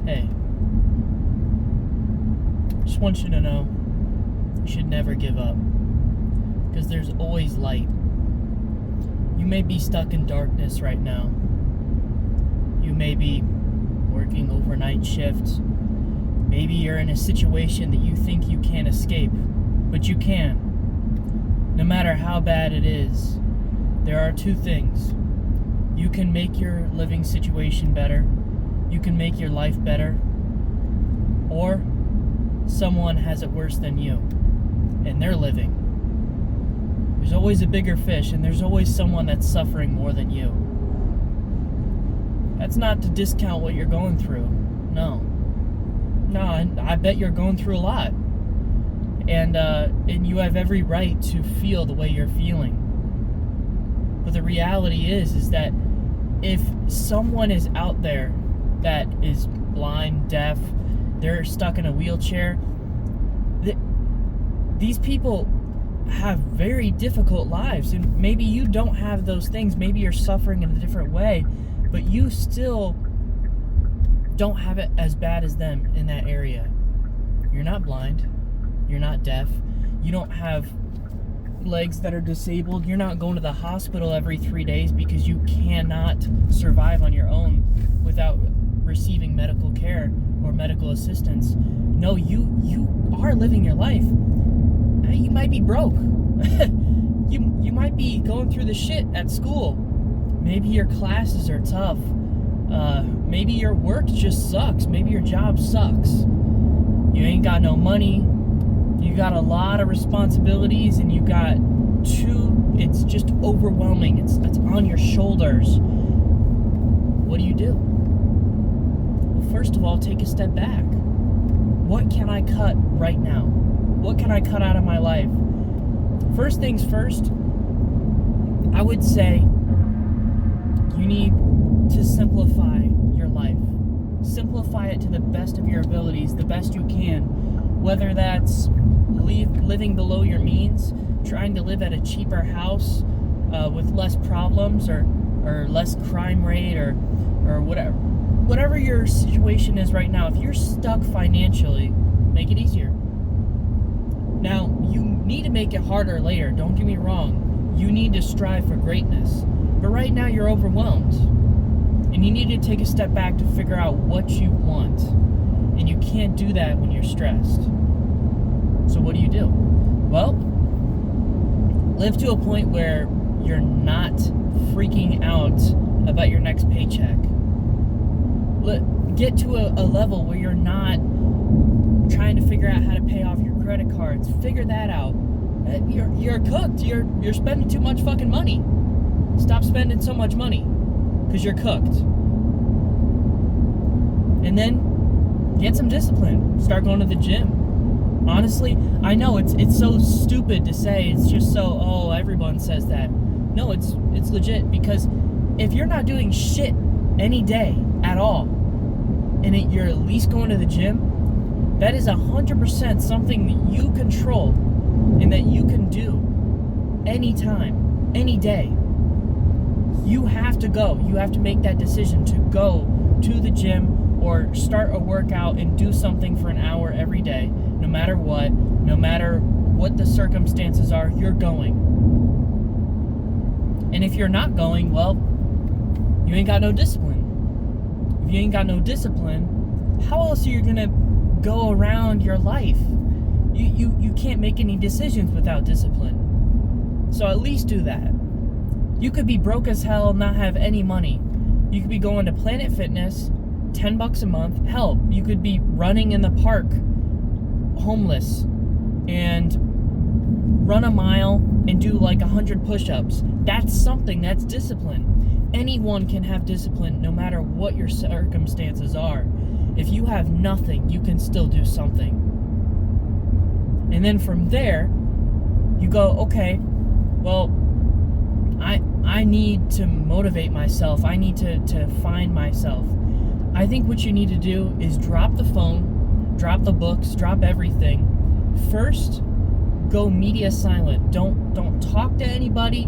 Hey, just want you to know you should never give up, because there's always light. You may be stuck in darkness right now. You may be working overnight shifts. Maybe you're in a situation that you think you can't escape, but you can. No matter how bad it is, there are two things. You can make your living situation better. You can make your life better. Or someone has it worse than you, and they're living. There's always a bigger fish, and there's always someone that's suffering more than you. That's not to discount what you're going through. No, I bet you're going through a lot. And you have every right to feel the way you're feeling. But the reality is that if someone is out there that is blind, deaf, they're stuck in a wheelchair, these people have very difficult lives, and maybe you don't have those things. Maybe you're suffering in a different way, but you still don't have it as bad as them in that area. You're not blind. You're not deaf. You don't have legs that are disabled. You're not going to the hospital every 3 days because you cannot survive on your own without receiving medical care or medical assistance. No, you are living your life. You might be broke. You might be going through the shit at school. Maybe your classes are tough. Maybe your work just sucks. Maybe your job sucks. You ain't got no money. You got a lot of responsibilities, and it's just overwhelming. It's on your shoulders. What do? Well, first of all, take a step back. What can I cut right now? What can I cut out of my life? First things first, I would say you need to simplify your life. Simplify it to the best of your abilities, the best you can. Whether that's living below your means, trying to live at a cheaper house with less problems or less crime rate or whatever. Whatever your situation is right now, if you're stuck financially, make it easier. Now, you need to make it harder later, don't get me wrong. You need to strive for greatness. But right now you're overwhelmed. And you need to take a step back to figure out what you want. And you can't do that when you're stressed. So what do? Well, live to a point where you're not freaking out about your next paycheck. Get to a level where you're not trying to figure out how to pay off your credit cards. Figure that out. You're cooked. You're spending too much fucking money. Stop spending so much money, because you're cooked. And then get some discipline. Start going to the gym. Honestly, I know it's so stupid to say. It's just so, everyone says that. No, it's legit, because if you're not doing shit any day at all, and you're at least going to the gym, that is 100% something that you control and that you can do anytime, any day. You have to go. You have to make that decision to go to the gym or start a workout and do something for an hour every day. No matter what the circumstances are, you're going. And if you're not going, well, you ain't got no discipline. If you ain't got no discipline, how else are you gonna go around your life? You can't make any decisions without discipline. So at least do that. You could be broke as hell, not have any money. You could be going to Planet Fitness, $10 a month. Hell, you could be running in the park, homeless, and run a mile and do like 100 push-ups. That's something. That's discipline. Anyone can have discipline no matter what your circumstances are. If you have nothing, you can still do something. And then from there, you go, okay, well, I need to motivate myself. I need to find myself. I think what you need to do is drop the phone, drop the books, drop everything. First, go media silent. Don't talk to anybody.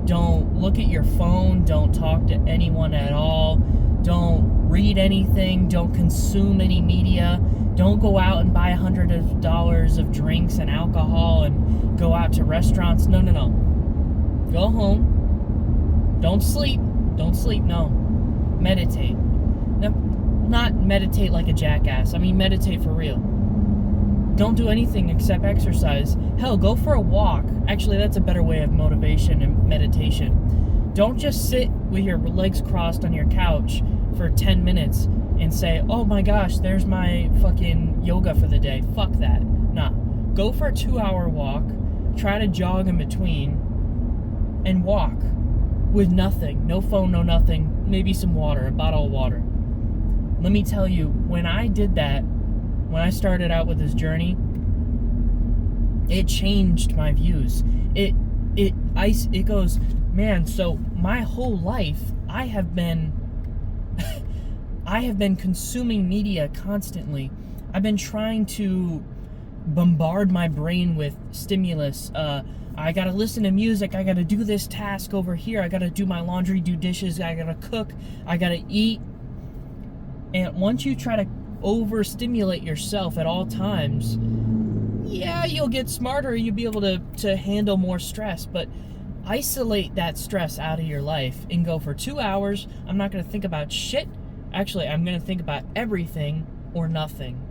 Don't look at your phone. Don't talk to anyone at all. Don't read anything. Don't consume any media. Don't go out and buy $100 of drinks and alcohol and go out to restaurants. No. Go home. Don't sleep. No. Meditate. No, not meditate like a jackass. I mean, meditate for real. Don't do anything except exercise. Hell, go for a walk. Actually, that's a better way of motivation and meditation. Don't just sit with your legs crossed on your couch for 10 minutes and say, oh my gosh, there's my fucking yoga for the day. Fuck that. Nah. Go for a 2-hour walk. Try to jog in between. And walk. With nothing. No phone, no nothing. Maybe some water. A bottle of water. Let me tell you, when I did that, when I started out with this journey, it changed my views. It goes, man, so my whole life I have been consuming media constantly. I've been trying to bombard my brain with stimulus. I gotta listen to music, I gotta do this task over here, I gotta do my laundry, do dishes, I gotta cook, I gotta eat. And once you try to overstimulate yourself at all times, yeah, you'll get smarter, you'll be able to handle more stress, but isolate that stress out of your life and go for 2 hours. I'm not going to think about shit. Actually, I'm going to think about everything or nothing.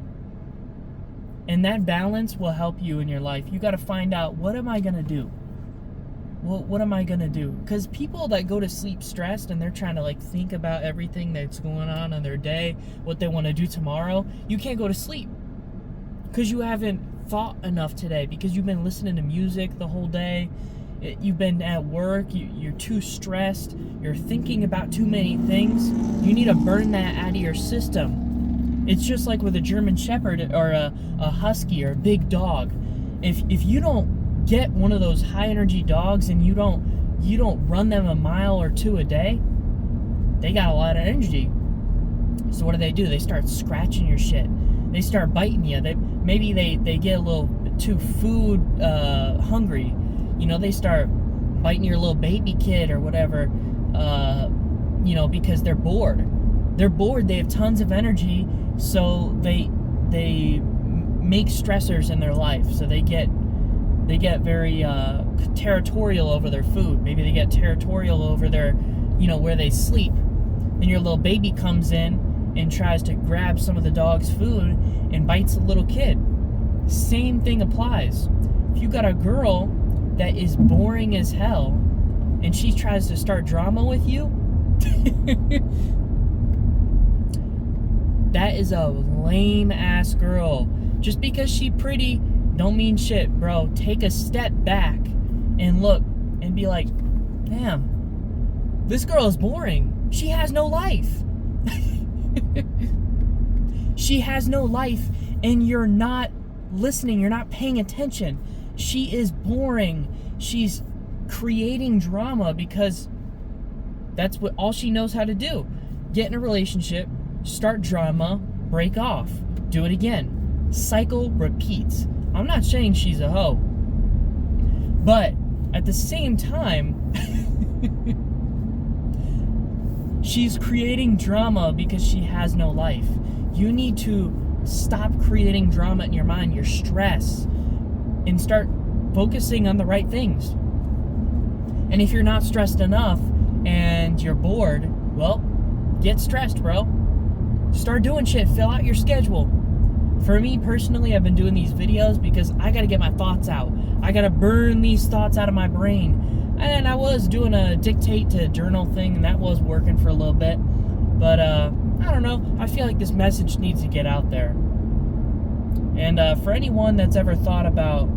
And that balance will help you in your life. You got to find out, what am I going to do? Well, what am I going to do? Because people that go to sleep stressed and they're trying to like think about everything that's going on in their day, what they want to do tomorrow, you can't go to sleep because you haven't thought enough today, because you've been listening to music the whole day. You've been at work, you're too stressed, you're thinking about too many things. You need to burn that out of your system. It's just like with a German Shepherd or a Husky or a big dog. If you don't get one of those high energy dogs and you don't run them a mile or two a day, they got a lot of energy. So what do? They start scratching your shit. They start biting you. Maybe they get a little too food hungry. You know, they start biting your little baby kid or whatever, because they're bored. They're bored. They have tons of energy, so they make stressors in their life. So they get very territorial over their food. Maybe they get territorial over their, where they sleep. Then your little baby comes in and tries to grab some of the dog's food and bites a little kid. Same thing applies. If you got a girl that is boring as hell and she tries to start drama with you, that is a lame ass girl. Just because she pretty don't mean shit, bro. Take a step back and look and be like, damn, this girl is boring. She has no life. She has no life, and you're not listening. You're not paying attention. She is boring. She's creating drama because that's what all she knows how to do. Get in a relationship, start drama, break off, do it again. Cycle repeats. I'm not saying she's a hoe, but at the same time, she's creating drama because she has no life. You need to stop creating drama in your mind, your stress, and start focusing on the right things. And if you're not stressed enough and you're bored, well, get stressed, bro. Start doing shit. Fill out your schedule. For me personally, I've been doing these videos because I gotta get my thoughts out. I gotta burn these thoughts out of my brain. And I was doing a dictate to journal thing, and that was working for a little bit. But, I don't know. I feel like this message needs to get out there. And for anyone that's ever thought about,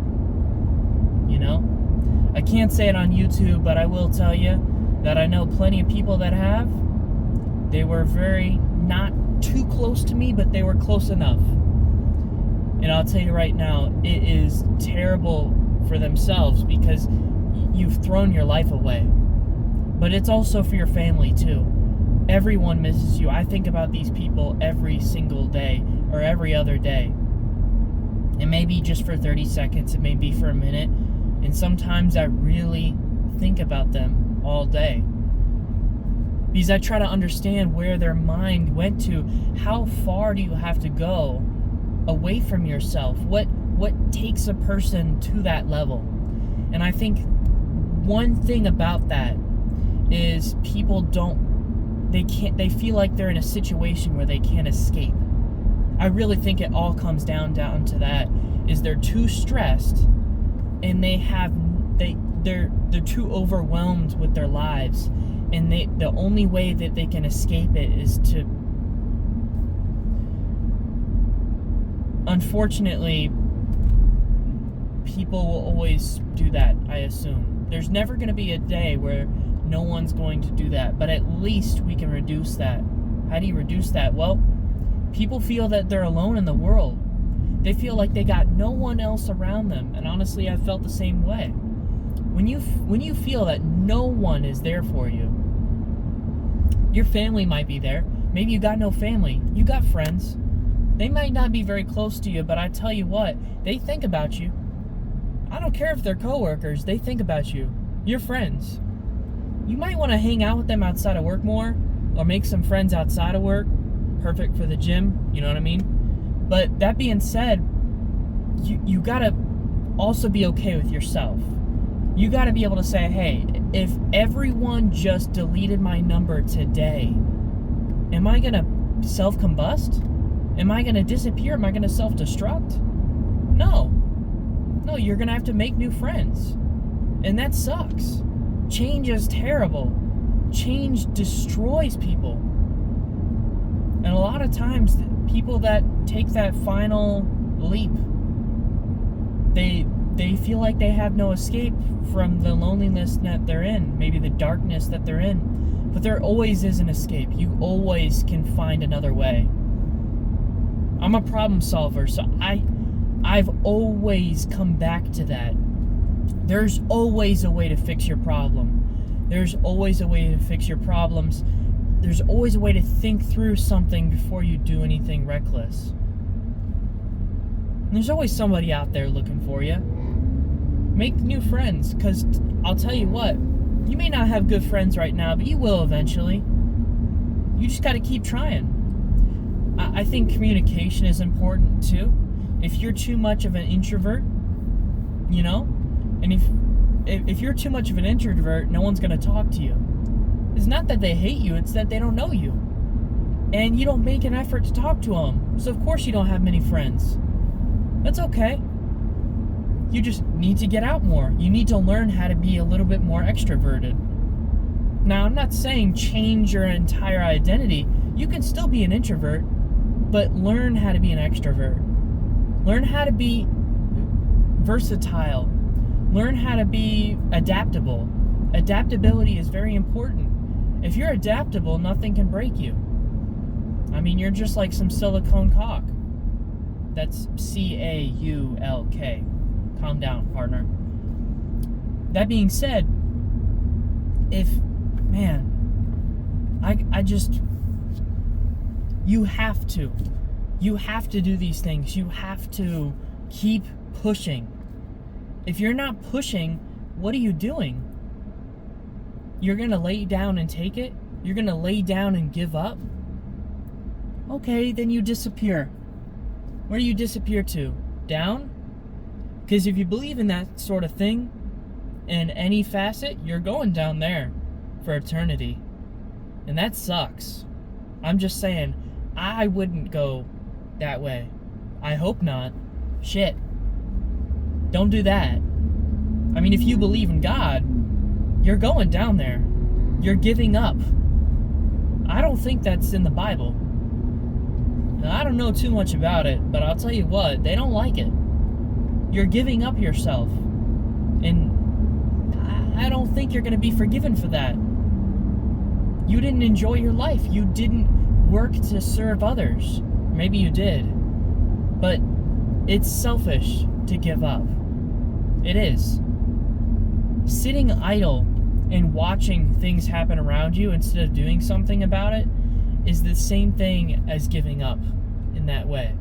I can't say it on YouTube, but I will tell you that I know plenty of people that have. They were very not too close to me, but they were close enough. And I'll tell you right now, it is terrible for themselves because you've thrown your life away. But it's also for your family too. Everyone misses you. I think about these people every single day or every other day. It may be just for 30 seconds, it may be for a minute. And sometimes I really think about them all day. because I try to understand where their mind went to. How far do you have to go away from yourself? What takes a person to that level? And I think one thing about that is people they feel like they're in a situation where they can't escape. I really think it all comes down to that, is they're too stressed, and they're too overwhelmed with their lives, and the only way that they can escape it is to, unfortunately, people will always do that, I assume. There's never going to be a day where no one's going to do that, but at least we can reduce that. How do you reduce that? Well, people feel that they're alone in the world. They feel like they got no one else around them, and honestly, I felt the same way. When you feel that no one is there for you, your family might be there. Maybe you got no family. You got friends. They might not be very close to you, but I tell you what, they think about you. I don't care if they're coworkers, they think about you. You're friends. You might want to hang out with them outside of work more, or make some friends outside of work. Perfect for the gym, you know what I mean? But that being said, you gotta also be okay with yourself. You gotta be able to say, hey, if everyone just deleted my number today, am I gonna self-combust? Am I gonna disappear? Am I gonna self-destruct? No, you're gonna have to make new friends. And that sucks. Change is terrible. Change destroys people. And a lot of times, people that take that final leap, they feel like they have no escape from the loneliness that they're in, maybe the darkness that they're in. But there always is an escape. You always can find another way. I'm a problem solver, so I've always come back to that. There's always a way to fix your problem. There's always a way to fix your problems. There's always a way to think through something before you do anything reckless. And there's always somebody out there looking for you. Make new friends, because I'll tell you what, you may not have good friends right now, but you will eventually. You just got to keep trying. I think communication is important too. If you're too much of an introvert, and if you're too much of an introvert, no one's going to talk to you. It's not that they hate you, it's that they don't know you. And you don't make an effort to talk to them. So of course you don't have many friends. That's okay. You just need to get out more. You need to learn how to be a little bit more extroverted. Now, I'm not saying change your entire identity. You can still be an introvert, but learn how to be an extrovert. Learn how to be versatile. Learn how to be adaptable. Adaptability is very important. If you're adaptable, nothing can break you. I mean, you're just like some silicone caulk. That's C-A-U-L-K. Calm down, partner. That being said, you have to do these things. You have to keep pushing. If you're not pushing, what are you doing? You're going to lay down and take it? You're going to lay down and give up? Okay, then you disappear. Where do you disappear to? Down? Because if you believe in that sort of thing, in any facet, you're going down there for eternity. And that sucks. I'm just saying, I wouldn't go that way. I hope not. Shit. Don't do that. I mean, if you believe in God, you're going down there. You're giving up. I don't think that's in the Bible. Now, I don't know too much about it, but I'll tell you what, they don't like it. You're giving up yourself. And I don't think you're going to be forgiven for that. You didn't enjoy your life. You didn't work to serve others. Maybe you did. But it's selfish to give up. It is. Sitting idle and watching things happen around you instead of doing something about it is the same thing as giving up in that way.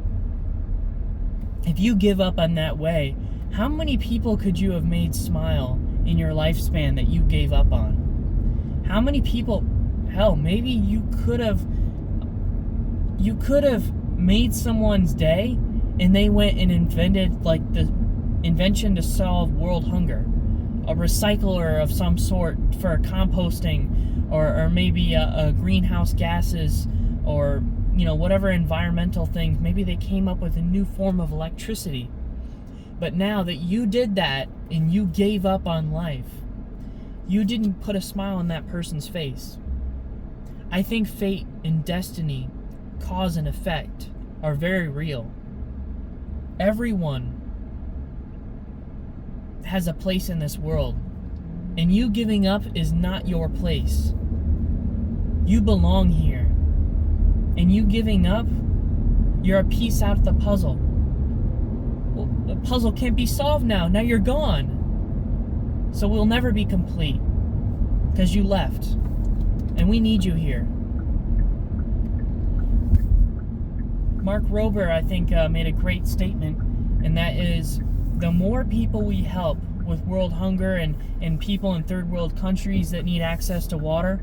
If you give up on that way, how many people could you have made smile in your lifespan that you gave up on? How many people, hell, maybe you could have made someone's day, and they went and invented like the invention to solve world hunger, a recycler of some sort for composting, or maybe a greenhouse gases, or whatever environmental things. Maybe they came up with a new form of electricity. But now that you did that and you gave up on life, you didn't put a smile on that person's face. I think fate and destiny, cause and effect, are very real. Everyone has a place in this world, and you giving up is not your place. You belong here, and you giving up, you're a piece out of the puzzle. Well, the puzzle can't be solved now. Now you're gone. So we'll never be complete because you left, and we need you here. Mark Rober, I think, made a great statement, and that is, the more people we help with world hunger and people in third world countries that need access to water,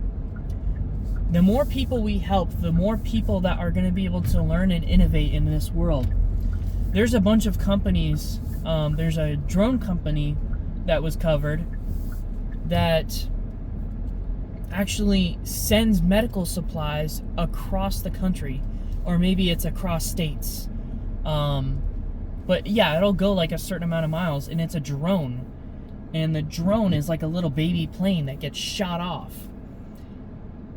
the more people we help, the more people that are going to be able to learn and innovate in this world. There's a bunch of companies, there's a drone company that was covered that actually sends medical supplies across the country, or maybe it's across states. But yeah, it'll go like a certain amount of miles, and it's a drone. And the drone is like a little baby plane that gets shot off.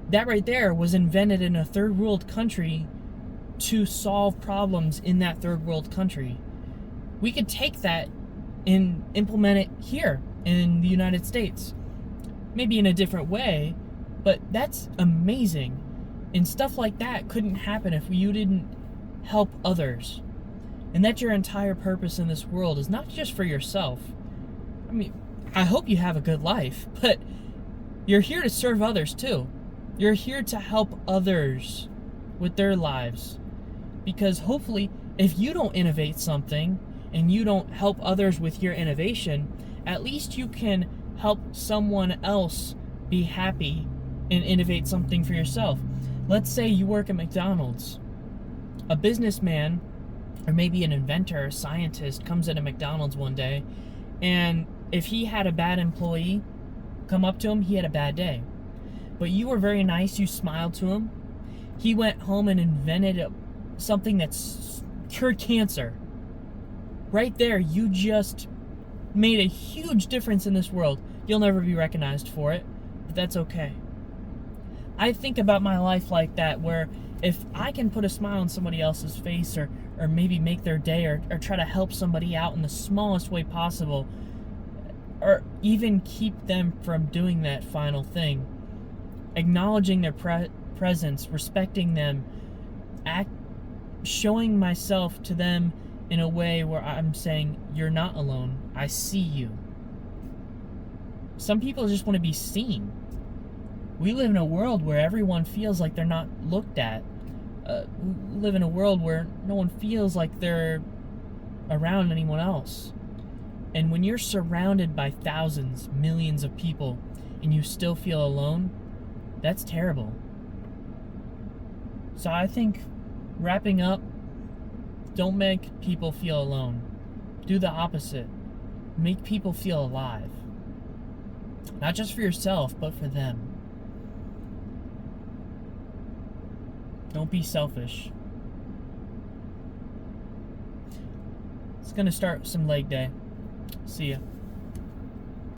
That right there was invented in a third world country to solve problems in that third world country. We could take that and implement it here in the United States. Maybe in a different way, but that's amazing. And stuff like that couldn't happen if you didn't help others. And that your entire purpose in this world is not just for yourself. I mean, I hope you have a good life, but you're here to serve others too. You're here to help others with their lives. Because hopefully, if you don't innovate something and you don't help others with your innovation, at least you can help someone else be happy and innovate something for yourself. Let's say you work at McDonald's. A businessman, or maybe an inventor, a scientist, comes into McDonald's one day, and if he had a bad employee come up to him, he had a bad day. But you were very nice, you smiled to him. He went home and invented something that's cured cancer. Right there, you just made a huge difference in this world. You'll never be recognized for it, but that's okay. I think about my life like that, where if I can put a smile on somebody else's face, or maybe make their day, or try to help somebody out in the smallest way possible, or even keep them from doing that final thing, acknowledging their presence, respecting them, showing myself to them in a way where I'm saying, you're not alone, I see you. Some people just want to be seen. We live in a world where everyone feels like they're not looked at. We live in a world where no one feels like they're around anyone else. And when you're surrounded by thousands, millions of people, and you still feel alone, that's terrible. So I think, wrapping up, don't make people feel alone. Do the opposite. Make people feel alive. Not just for yourself, but for them. Don't be selfish. It's gonna start some leg day. See ya.